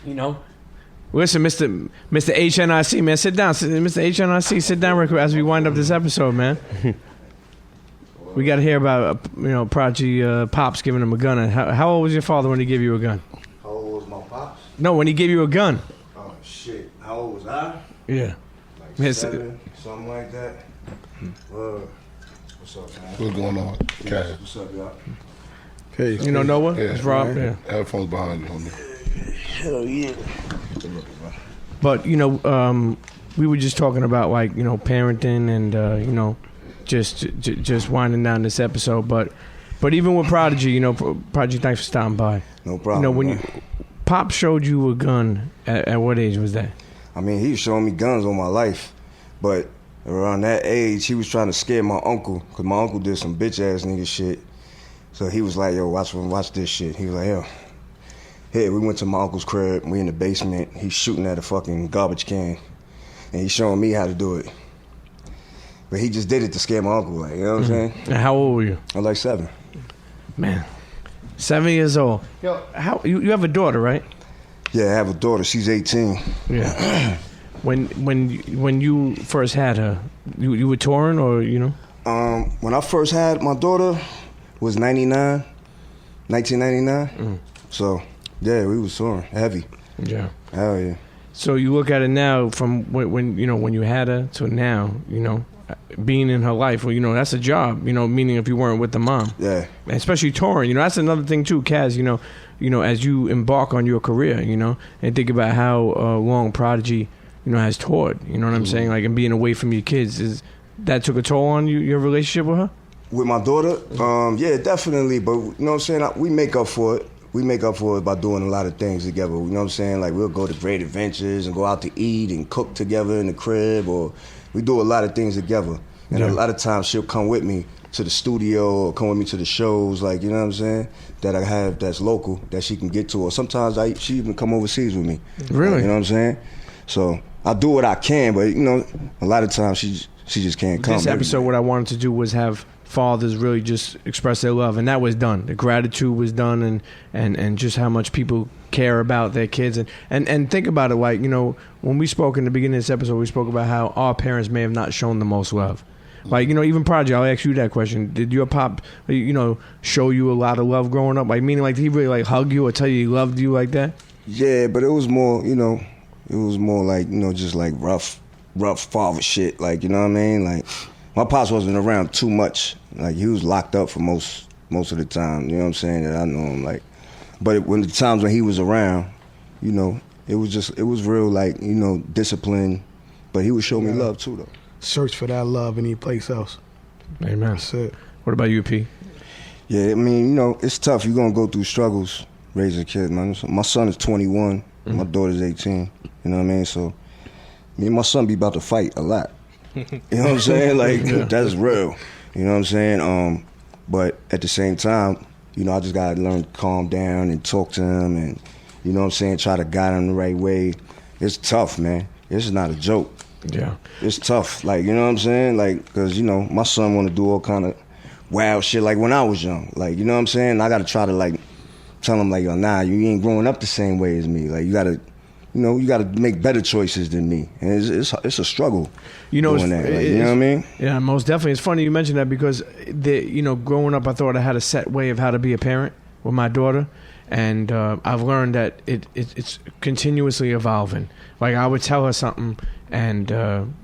You know? Listen, Mr. HNIC, man, sit down. Mr. HNIC, sit down real quick as we wind up this episode, man. We got to hear about, Prodigy Pops giving him a gun. How old was your father when he gave you a gun? How old was my pops? No, when he gave you a gun. Oh, shit. How old was I? Yeah. Like 7, something like that. What's up, man? What's going on? Okay. What's up, y'all? Okay. You know Noah? Yeah. It's Rob. Yeah. Headphones behind you, homie. Hell yeah. But, we were just talking about, parenting and, just winding down this episode. But even with Prodigy, Prodigy, thanks for stopping by. No problem. When Pop showed you a gun, at what age was that? I mean, he was showing me guns all my life. But around that age, he was trying to scare my uncle. Because my uncle did some bitch-ass nigga shit. So he was like, yo, watch this shit. He was like, yo. Hey, we went to my uncle's crib. We in the basement. He's shooting at a fucking garbage can. And he's showing me how to do it. But he just did it to scare my uncle, like, you know what I'm saying? And how old were you? I was like 7. Man, 7 years old. Yo, you have a daughter, right? Yeah, I have a daughter. She's 18. Yeah. When you first had her, you were touring or, When I first had my daughter was 1999. So, yeah, we was touring heavy. Yeah. Hell yeah. So you look at it now from when you had her to now, being in her life, that's a job, meaning if you weren't with the mom. Yeah. And especially touring, that's another thing too, Kaz, as you embark on your career, and think about how long Prodigy, has toured, you know what I'm saying? Like, and being away from your kids, that took a toll on you, your relationship with her? With my daughter? Yeah, definitely. But, you know what I'm saying? We make up for it. We make up for it by doing a lot of things together. You know what I'm saying? Like, we'll go to great adventures and go out to eat and cook together in the crib, or we do a lot of things together. And a lot of times she'll come with me to the studio or come with me to the shows, like, you know what I'm saying, that I have that's local, that she can get to. Or sometimes she even come overseas with me. Really? You know what I'm saying? So I do what I can, but, a lot of times she just can't come. This episode, what I wanted to do was have fathers really just express their love, and that was done. The gratitude was done, and just how much people care about their kids, and think about it, like, when we spoke in the beginning of this episode, we spoke about how our parents may have not shown the most love. Like, even Prodigy, I'll ask you that question. Did your pop, show you a lot of love growing up? Like, meaning, like, did he really, like, hug you or tell you he loved you like that? Yeah, but it was more, like, just like rough father shit. Like, you know what I mean? Like, my pops wasn't around too much. Like, he was locked up for most of the time, you know what I'm saying, that I know him, like. But when the times when he was around, it was real, like, discipline. But he would show me love, too, though. Search for that love any place else. Amen. That's it. What about you, P? Yeah, I mean, it's tough. You're going to go through struggles raising a kid, man. My son is 21. My daughter's 18. You know what I mean? So, me and my son be about to fight a lot. You know what I'm saying? Like, that's real. You know what I'm saying? But at the same time, I just got to learn to calm down and talk to him and, you know what I'm saying, try to guide him the right way. It's tough, man. This is not a joke. Yeah. It's tough. Like, you know what I'm saying? Like, because, my son want to do all kind of wild shit like when I was young. Like, you know what I'm saying? I got to try to, like, tell him, like, yo, nah, you ain't growing up the same way as me. Like, you got to... you got to make better choices than me, and it's a struggle. Doing that. Like, you know what I mean? Yeah, most definitely. It's funny you mentioned that because growing up, I thought I had a set way of how to be a parent with my daughter, and I've learned that it's continuously evolving. Like, I would tell her something, and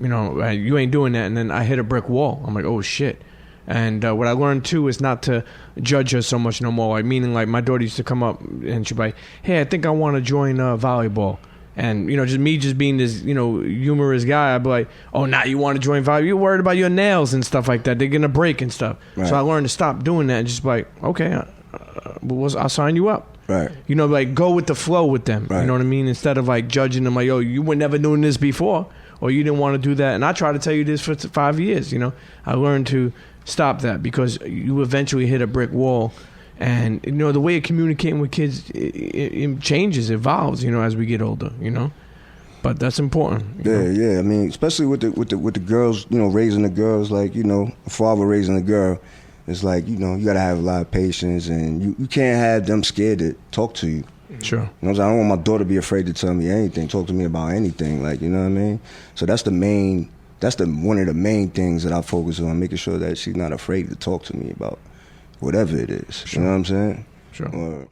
you ain't doing that, and then I hit a brick wall. I'm like, oh shit. And what I learned too is not to judge her so much no more. Like, meaning, like, my daughter used to come up and she'd be like, hey, I think I want to join volleyball. And, just being this, humorous guy, I'd be like, oh, now you want to join volleyball? You're worried about your nails and stuff like that. They're going to break and stuff. Right. So I learned to stop doing that and just be like, okay, I'll sign you up. Right. Like, go with the flow with them. Right. You know what I mean? Instead of, like, judging them like, yo, you were never doing this before, or you didn't want to do that. And I tried to tell you this for 5 years, I learned to stop that because you eventually hit a brick wall. And, the way of communicating with kids, it changes, evolves, as we get older, But that's important. Yeah. I mean, especially with the girls, raising the girls, like, a father raising a girl, it's like, you got to have a lot of patience, and you can't have them scared to talk to you. Sure. You know what I'm saying? I don't want my daughter to be afraid to tell me anything, talk to me about anything, like, you know what I mean? So that's one of the main things that I focus on, making sure that she's not afraid to talk to me about whatever it is. Sure. You know what I'm saying? Sure.